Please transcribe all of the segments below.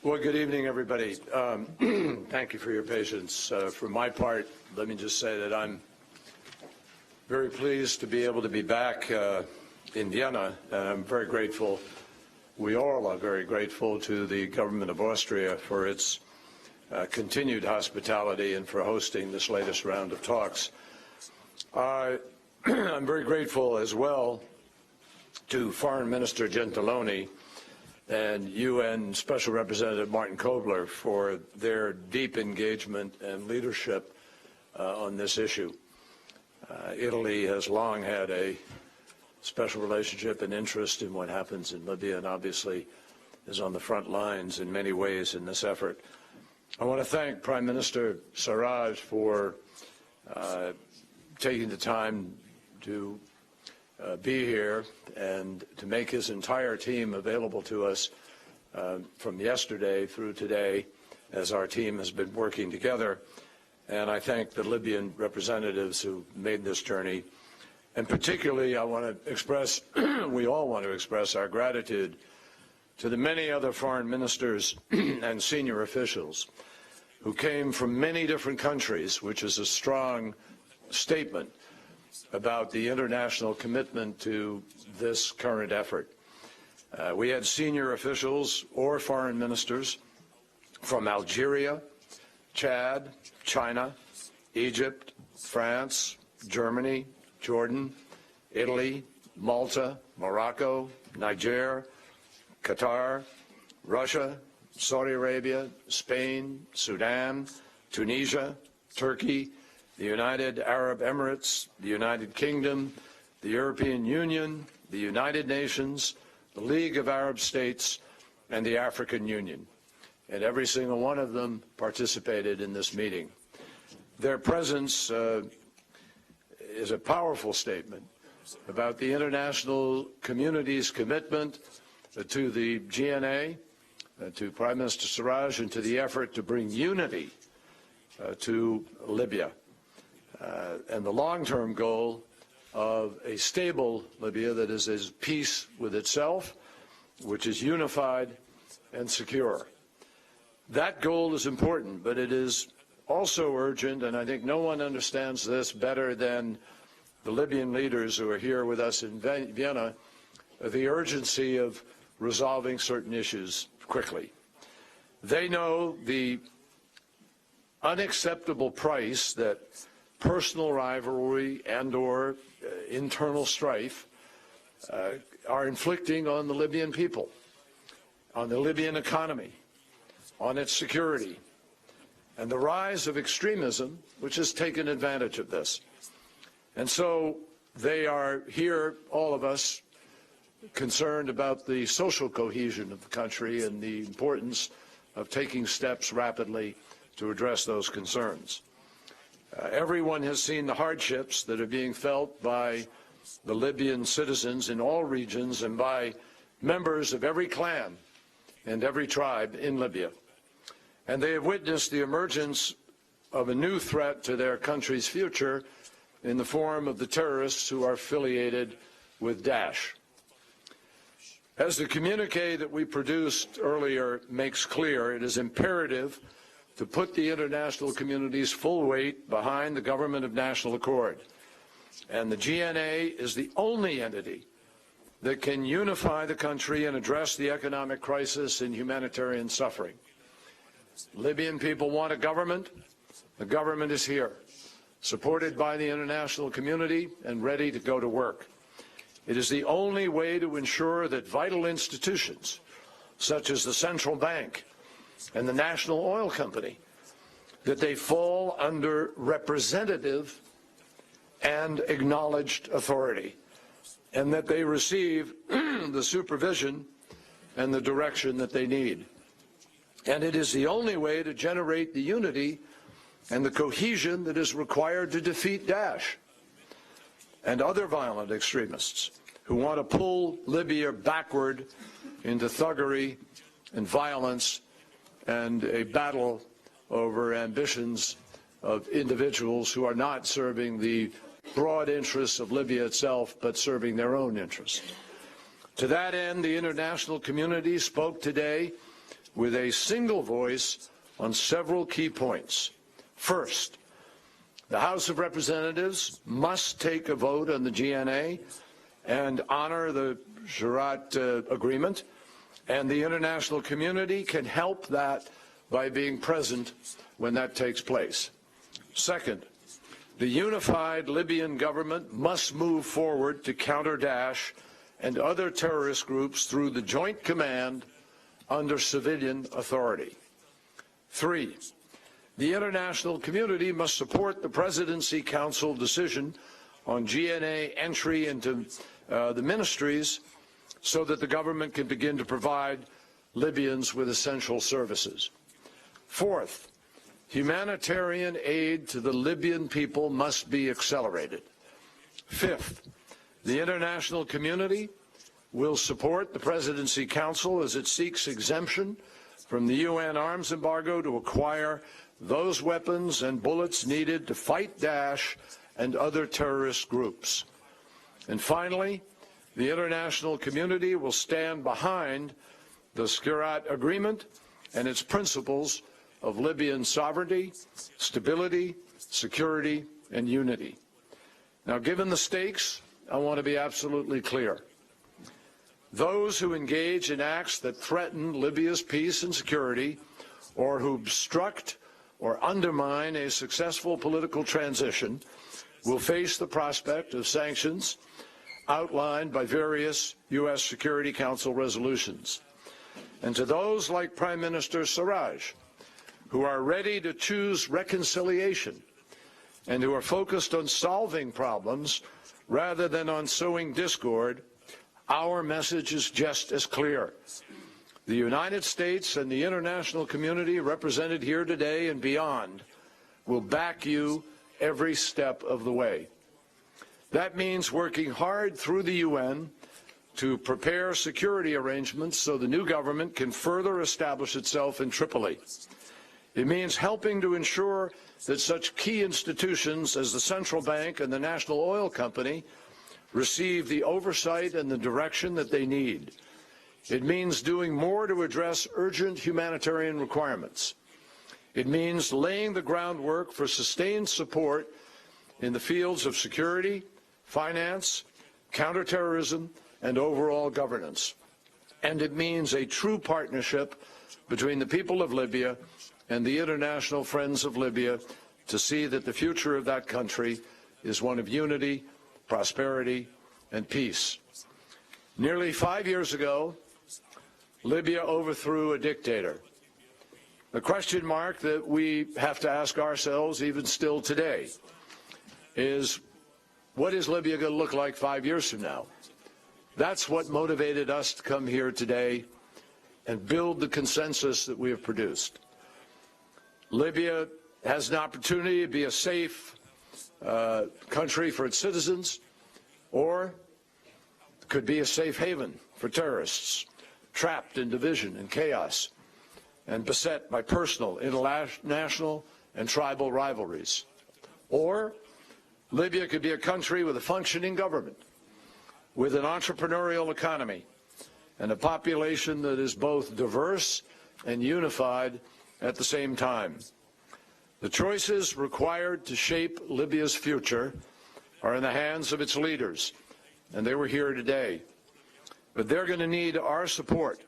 Well, good evening, everybody. Thank you for your patience. For my part, let me just say that I'm very pleased to be able to be back in Vienna, and I'm very grateful. We all are very grateful to the government of Austria for its continued hospitality and for hosting this latest round of talks. I'm very grateful as well to Foreign Minister Gentiloni and UN Special Representative Martin Kobler for their deep engagement and leadership on this issue. Italy has long had a special relationship and interest in what happens in Libya, and obviously is on the front lines in many ways in this effort. I want to thank Prime Minister Sarraj for taking the time to be here and to make his entire team available to us from yesterday through today as our team has been working together. And I thank the Libyan representatives who made this journey. And particularly I want to express, we all want to express our gratitude to the many other foreign ministers and senior officials who came from many different countries, which is a strong statement about the international commitment to this current effort. We had senior officials or foreign ministers from Algeria, Chad, China, Egypt, France, Germany, Jordan, Italy, Malta, Morocco, Niger, Qatar, Russia, Saudi Arabia, Spain, Sudan, Tunisia, Turkey, the United Arab Emirates, the United Kingdom, the European Union, the United Nations, the League of Arab States, and the African Union. And every single one of them participated in this meeting. Their presence is a powerful statement about the international community's commitment to the GNA, to Prime Minister Sarraj, and to the effort to bring unity to Libya. And the long-term goal of a stable Libya that is at peace with itself, which is unified and secure. That goal is important, but it is also urgent, and I think no one understands this better than the Libyan leaders who are here with us in Vienna, the urgency of resolving certain issues quickly. They know the unacceptable price that personal rivalry and/or internal strife are inflicting on the Libyan people, on the Libyan economy, on its security, and the rise of extremism, which has taken advantage of this. And so they are here, all of us, concerned about the social cohesion of the country and the importance of taking steps rapidly to address those concerns. Everyone has seen the hardships that are being felt by the Libyan citizens in all regions and by members of every clan and every tribe in Libya. And they have witnessed the emergence of a new threat to their country's future in the form of the terrorists who are affiliated with Daesh. As the communique that we produced earlier makes clear, it is imperative to put the international community's full weight behind the government of national accord. And the GNA is the only entity that can unify the country and address the economic crisis and humanitarian suffering. Libyan people want a government. The government is here, supported by the international community and ready to go to work. It is the only way to ensure that vital institutions, such as the central bank and the National Oil Company, that they fall under representative and acknowledged authority, and that they receive the supervision and the direction that they need. And it is the only way to generate the unity and the cohesion that is required to defeat Daesh and other violent extremists who want to pull Libya backward into thuggery and violence and a battle over ambitions of individuals who are not serving the broad interests of Libya itself, but serving their own interests. To that end, the international community spoke today with a single voice on several key points. First, the House of Representatives must take a vote on the GNA and honor the Surat Agreement, and the international community can help that by being present when that takes place. Second, the unified Libyan government must move forward to counter Daesh and other terrorist groups through the joint command under civilian authority. 3, the international community must support the Presidency Council decision on GNA entry into the ministries so that the government can begin to provide Libyans with essential services. 4th, humanitarian aid to the Libyan people must be accelerated. 5th, the international community will support the Presidency Council as it seeks exemption from the UN arms embargo to acquire those weapons and bullets needed to fight Daesh and other terrorist groups. And finally, the international community will stand behind the Surat Agreement and its principles of Libyan sovereignty, stability, security, and unity. Now, given the stakes, I want to be absolutely clear. Those who engage in acts that threaten Libya's peace and security, or who obstruct or undermine a successful political transition, will face the prospect of sanctions outlined by various U.S. Security Council resolutions. And to those like Prime Minister Sarraj, who are ready to choose reconciliation and who are focused on solving problems rather than on sowing discord, our message is just as clear. The United States and the international community represented here today and beyond will back you every step of the way. That means working hard through the UN to prepare security arrangements so the new government can further establish itself in Tripoli. It means helping to ensure that such key institutions as the Central Bank and the National Oil Company receive the oversight and the direction that they need. It means doing more to address urgent humanitarian requirements. It means laying the groundwork for sustained support in the fields of security, finance, counterterrorism, and overall governance. And it means a true partnership between the people of Libya and the international friends of Libya to see that the future of that country is one of unity, prosperity, and peace. Nearly 5 years ago, Libya overthrew a dictator. The question mark that we have to ask ourselves, even still today, is what is Libya going to look like 5 years from now? That's what motivated us to come here today and build the consensus that we have produced. Libya has an opportunity to be a safe country for its citizens, or could be a safe haven for terrorists, trapped in division and chaos, and beset by personal, international, and tribal rivalries. Or Libya could be a country with a functioning government, with an entrepreneurial economy, and a population that is both diverse and unified at the same time. The choices required to shape Libya's future are in the hands of its leaders, and they were here today. But they're going to need our support.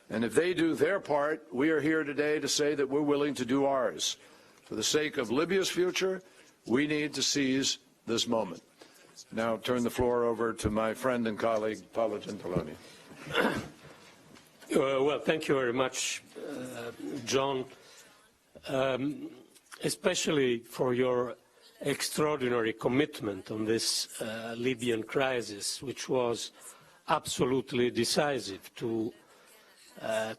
And if they do their part, we are here today to say that we're willing to do ours. For the sake of Libya's future, we need to seize this moment. Now turn the floor over to my friend and colleague, Paolo Gentiloni. Well, thank you very much, John, especially for your extraordinary commitment on this Libyan crisis, which was absolutely decisive to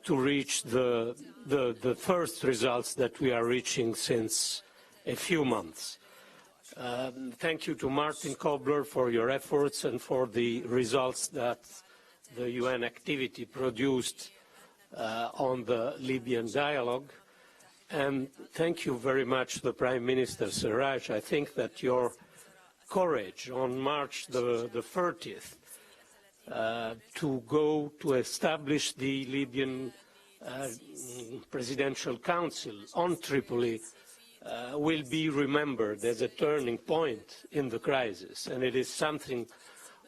reach the first results that we are reaching since a few months. Thank you to Martin Kobler for your efforts and for the results that the UN activity produced on the Libyan dialogue. And thank you very much to the Prime Minister Sarraj. I think that your courage on March the 30th to go to establish the Libyan Presidential Council on Tripoli will be remembered as a turning point in the crisis, and it is something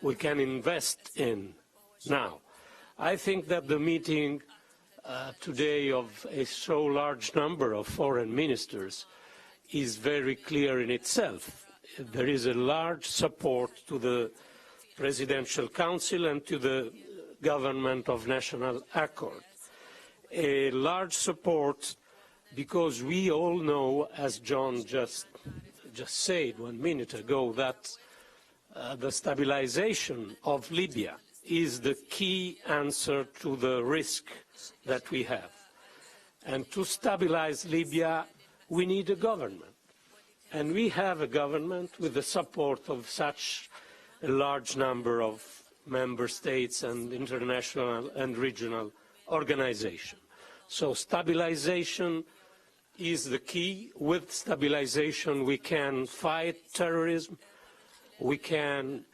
we can invest in now. I think that the meeting today of a so large number of foreign ministers is very clear in itself. There is a large support to the Presidential Council and to the Government of National Accord. A large support because we all know, as John just said 1 minute ago, that the stabilization of Libya is the key answer to the risk that we have. And to stabilize Libya, we need a government. And we have a government with the support of such a large number of member states and international and regional organizations. So stabilization is the key. With stabilization, we can fight terrorism, we can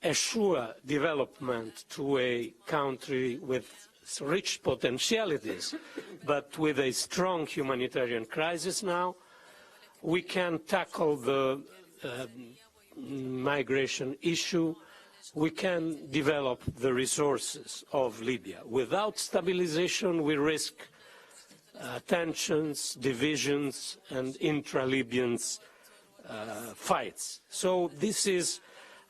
assure development to a country with rich potentialities, but with a strong humanitarian crisis now. We can tackle the migration issue. We can develop the resources of Libya. Without stabilization, we risk tensions, divisions, and intra-Libyan fights. So this is,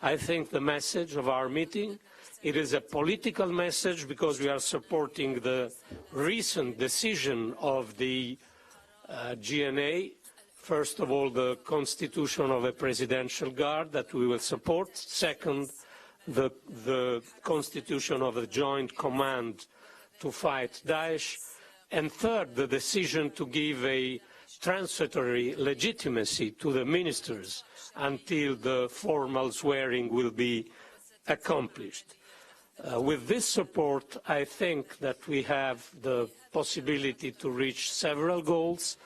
I think, the message of our meeting. It is a political message because we are supporting the recent decision of the GNA. First of all, the constitution of a presidential guard that we will support. Second, the constitution of a joint command to fight Daesh. And third, the decision to give a transitory legitimacy to the ministers until the formal swearing will be accomplished. With this support, I think that we have the possibility to reach several goals.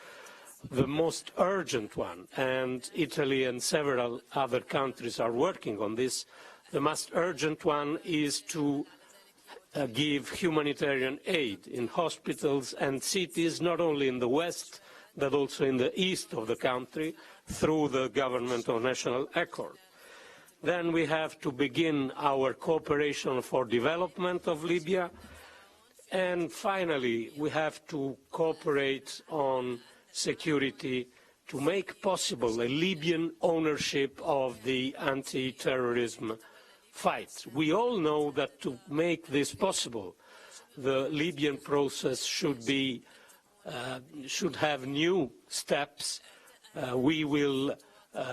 The most urgent one, and Italy and several other countries are working on this, the most urgent one is to give humanitarian aid in hospitals and cities, not only in the west, but also in the east of the country, through the Government of National Accord. Then we have to begin our cooperation for development of Libya. And finally, we have to cooperate on security to make possible a Libyan ownership of the anti-terrorism fight. We all know that to make this possible, the Libyan process should have new steps. We will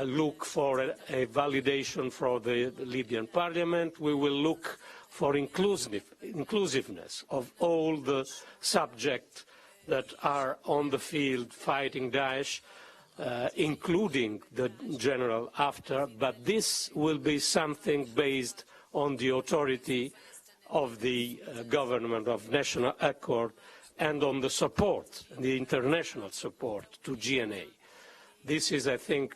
look for a validation for the Libyan parliament. We will look for inclusiveness of all the subjects that are on the field fighting Daesh, including the General Haftar, but this will be something based on the authority of the Government of National Accord and on the support, the international support to GNA. This is, I think,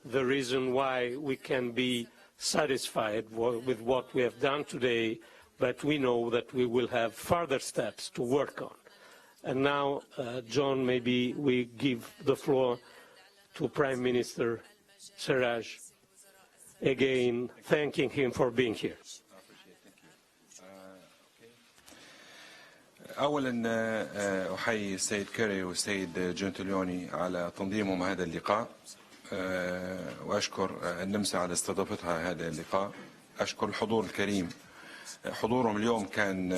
the reason why we can be satisfied with what we have done today, but we know that we will have further steps to work on. And now, John, maybe we give the floor to Prime Minister Serraj, again thanking him for being here. أولا أحيي السيد كيري والسيد جنتليوني على تنظيمهم هذا اللقاء وأشكر النمسا على استضافتها هذا اللقاء. أشكر الحضور الكريم. حضورهم اليوم كان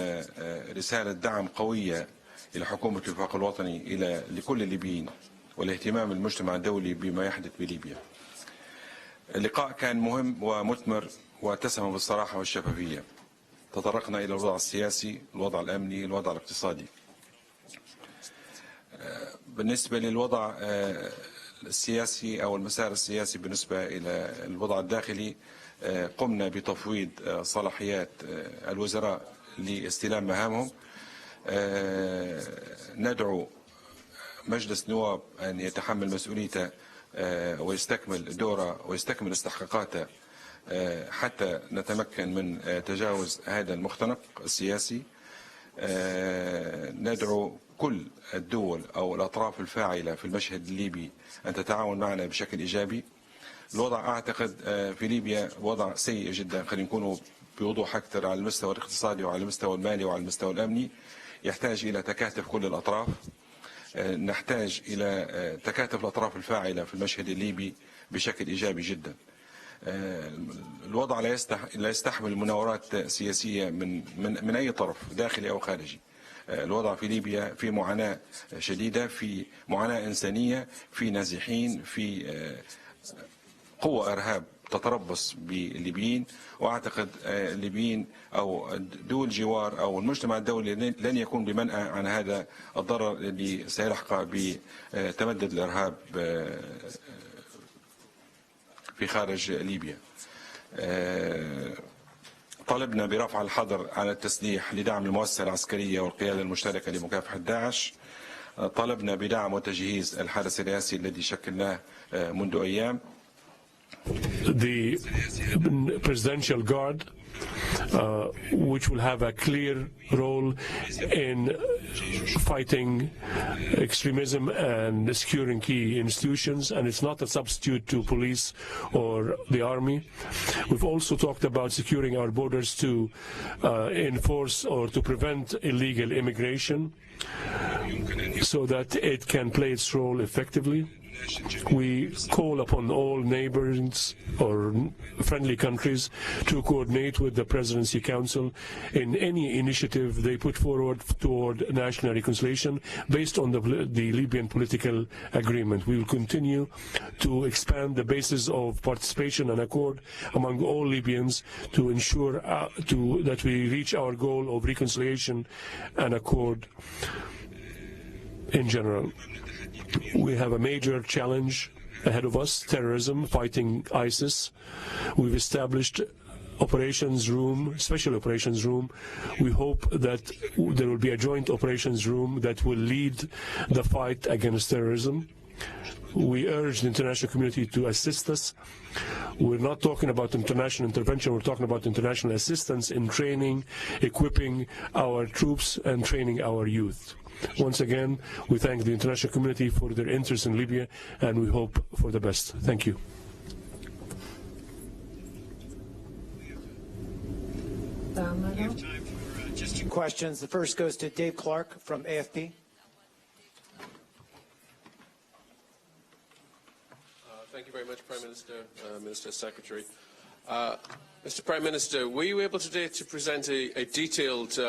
رسالة دعم قوية إلى حكومة الوفاق الوطني لكل الليبيين والاهتمام المجتمع الدولي بما يحدث بليبيا. اللقاء كان مهم ومثمر واتسم بالصراحة والشفافية. تطرقنا إلى الوضع السياسي، الوضع الأمني، الوضع الاقتصادي. بالنسبة للوضع السياسي أو المسار السياسي بالنسبة إلى الوضع الداخلي، قمنا بتفويض صلاحيات الوزراء لاستلام مهامهم. ندعو مجلس النواب أن يتحمل مسؤوليته ويستكمل دوره ويستكمل استحقاقاته حتى نتمكن من تجاوز هذا المختنق السياسي. ندعو كل الدول أو الأطراف الفاعلة في المشهد الليبي أن تتعاون معنا بشكل إيجابي. الوضع أعتقد في ليبيا وضع سيء جدا، خلينا نكونوا بوضوح أكثر على المستوى الاقتصادي وعلى المستوى المالي وعلى المستوى الأمني. يحتاج إلى تكاتف كل الأطراف، نحتاج إلى تكاتف الأطراف الفاعلة في المشهد الليبي بشكل إيجابي جدا. الوضع لا يستحمل مناورات سياسية من أي طرف داخلي أو خارجي. الوضع في ليبيا في معاناة شديدة، في معاناة إنسانية، في نازحين، في قوة إرهاب تتربص بالليبيين. وأعتقد الليبيين أو دول الجوار أو المجتمع الدولي لن يكون بمنأى عن هذا الضرر الذي سيلحق بتمدد الإرهاب في خارج ليبيا. طلبنا برفع الحظر على التسليح لدعم المؤسسة العسكرية والقيادة المشتركة لمكافحة داعش. طلبنا بدعم وتجهيز الحرس الرئاسي الذي شكلناه منذ أيام. The Presidential Guard, which will have a clear role in fighting extremism and securing key institutions, and it's not a substitute to police or the army. We've also talked about securing our borders to enforce or to prevent illegal immigration so that it can play its role effectively. We call upon all neighbors or friendly countries to coordinate with the Presidency Council in any initiative they put forward toward national reconciliation based on the Libyan political agreement. We will continue to expand the basis of participation and accord among all Libyans to ensure that we reach our goal of reconciliation and accord in general. We have a major challenge ahead of us, terrorism, fighting ISIS. We've established operations room, special operations room. We hope that there will be a joint operations room that will lead the fight against terrorism. We urge the international community to assist us. We're not talking about international intervention, we're talking about international assistance in training, equipping our troops and training our youth. Once again, we thank the international community for their interest in Libya, and we hope for the best. Thank you. We have time for just 2 questions. The first goes to Dave Clark from AFP. Thank you very much, Prime Minister, Minister Secretary. Mr. Prime Minister, were you able today to present a detailed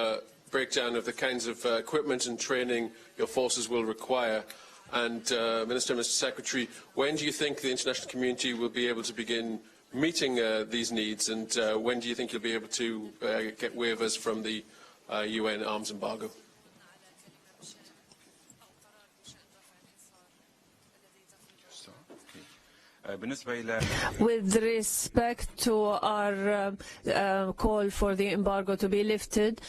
breakdown of the kinds of equipment and training your forces will require? And Minister, Mr. Secretary, when do you think the international community will be able to begin meeting these needs, and when do you think you'll be able to get waivers from the UN arms embargo? With respect to our call for the embargo to be lifted,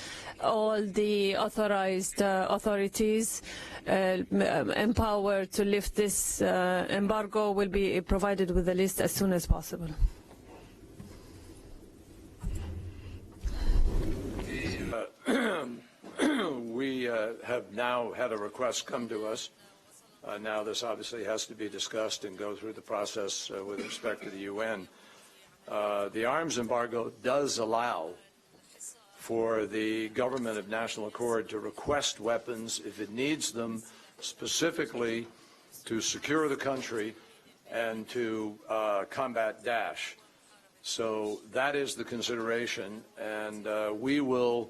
all the authorized authorities empowered to lift this embargo will be provided with a list as soon as possible. We have now had a request come to us. Now this obviously has to be discussed and go through the process with respect to the UN. The arms embargo does allow for the government of national accord to request weapons if it needs them specifically to secure the country and to combat Daesh. So that is the consideration, and we will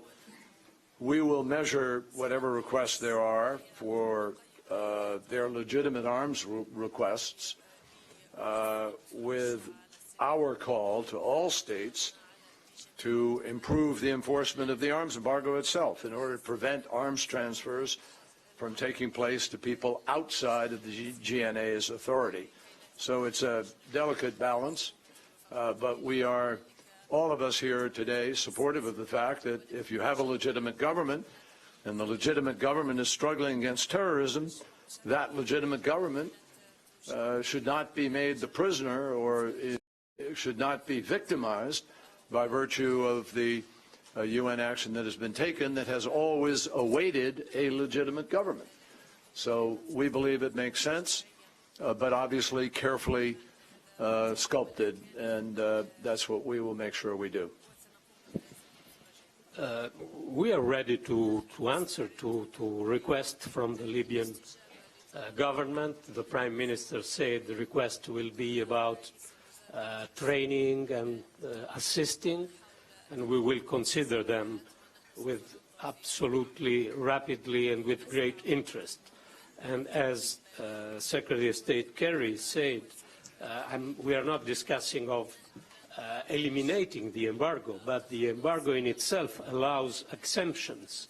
measure whatever requests there are for their legitimate arms requests with our call to all states to improve the enforcement of the arms embargo itself in order to prevent arms transfers from taking place to people outside of the GNA's authority. So it's a delicate balance, but we are, all of us here today, supportive of the fact that if you have a legitimate government, and the legitimate government is struggling against terrorism, that legitimate government should not be made the prisoner or should not be victimized by virtue of the UN action that has been taken that has always awaited a legitimate government. So we believe it makes sense, but obviously carefully sculpted, and that's what we will make sure we do. We are ready to answer to request from the Libyan government. The Prime Minister said the request will be about training and assisting, and we will consider them with absolutely rapidly and with great interest. And as Secretary of State Kerry said, we are not discussing of eliminating the embargo, but the embargo in itself allows exemptions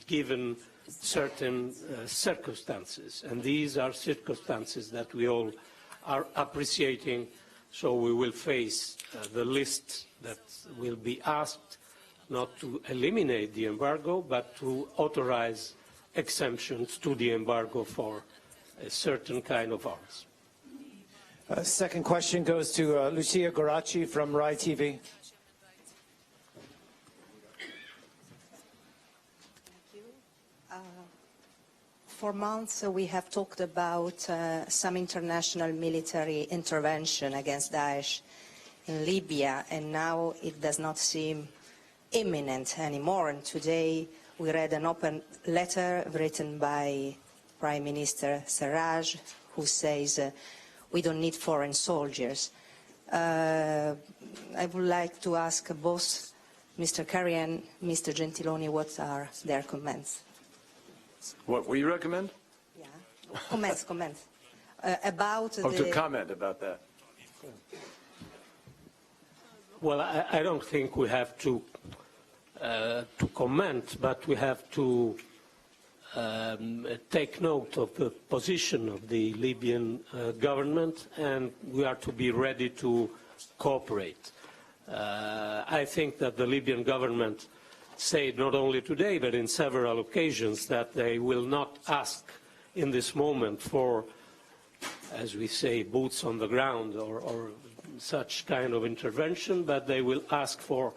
given certain circumstances, and these are circumstances that we all are appreciating, so we will face the list that will be asked not to eliminate the embargo, but to authorize exemptions to the embargo for a certain kind of arms. Second question goes to Lucia Goracci from RAI TV. For months, we have talked about some international military intervention against Daesh in Libya, and now it does not seem imminent anymore. And today, we read an open letter written by Prime Minister Sarraj, who says, we don't need foreign soldiers. I would like to ask both Mr. Kerry and Mr. Gentiloni what are their comments. What we recommend? Yeah, comments about to comment about that. Well, I don't think we have to comment, but we have to take note of the position of the Libyan government, and we are to be ready to cooperate. I think that the Libyan government said not only today, but in several occasions, that they will not ask in this moment for, as we say, boots on the ground or such kind of intervention, but they will ask for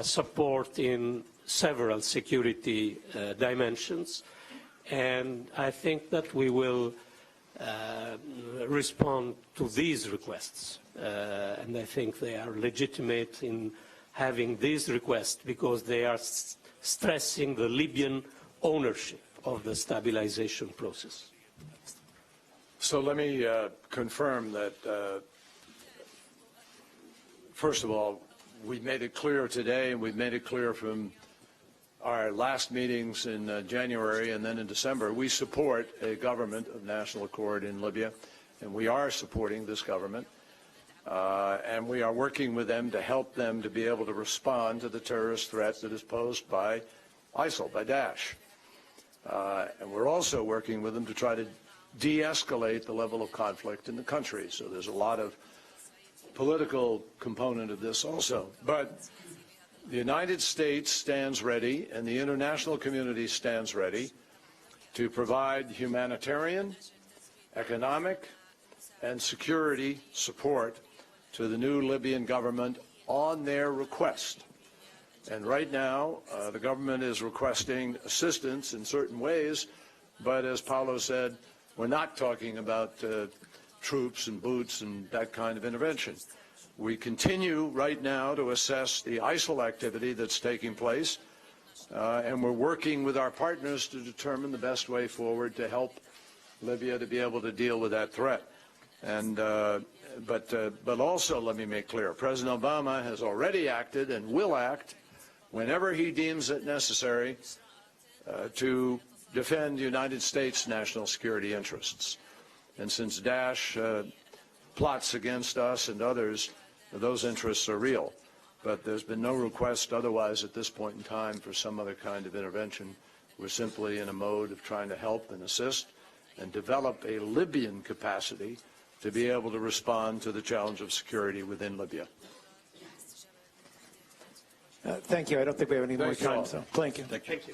support in several security dimensions. And I think that we will respond to these requests. And I think they are legitimate in having these requests because they are stressing the Libyan ownership of the stabilization process. So let me confirm that, first of all, we made it clear today, and we've made it clear from our last meetings in January and then in December, we support a government of national accord in Libya, and we are supporting this government. And we are working with them to help them to be able to respond to the terrorist threat that is posed by ISIL, by Daesh. And we're also working with them to try to de-escalate the level of conflict in the country. So there's a lot of political component of this also. But the United States stands ready, and the international community stands ready to provide humanitarian, economic, and security support to the new Libyan government on their request. And right now, the government is requesting assistance in certain ways, but as Paolo said, we're not talking about troops and boots and that kind of intervention. We continue right now to assess the ISIL activity that's taking place, and we're working with our partners to determine the best way forward to help Libya to be able to deal with that threat. And but also, let me make clear, President Obama has already acted and will act whenever he deems it necessary to defend the United States' national security interests. And since Daesh plots against us and others, those interests are real. But there's been no request otherwise at this point in time for some other kind of intervention. We're simply in a mode of trying to help and assist and develop a Libyan capacity to be able to respond to the challenge of security within Libya. Thank you. I don't think we have any more Thank you time. all. So, thank you. Thank you.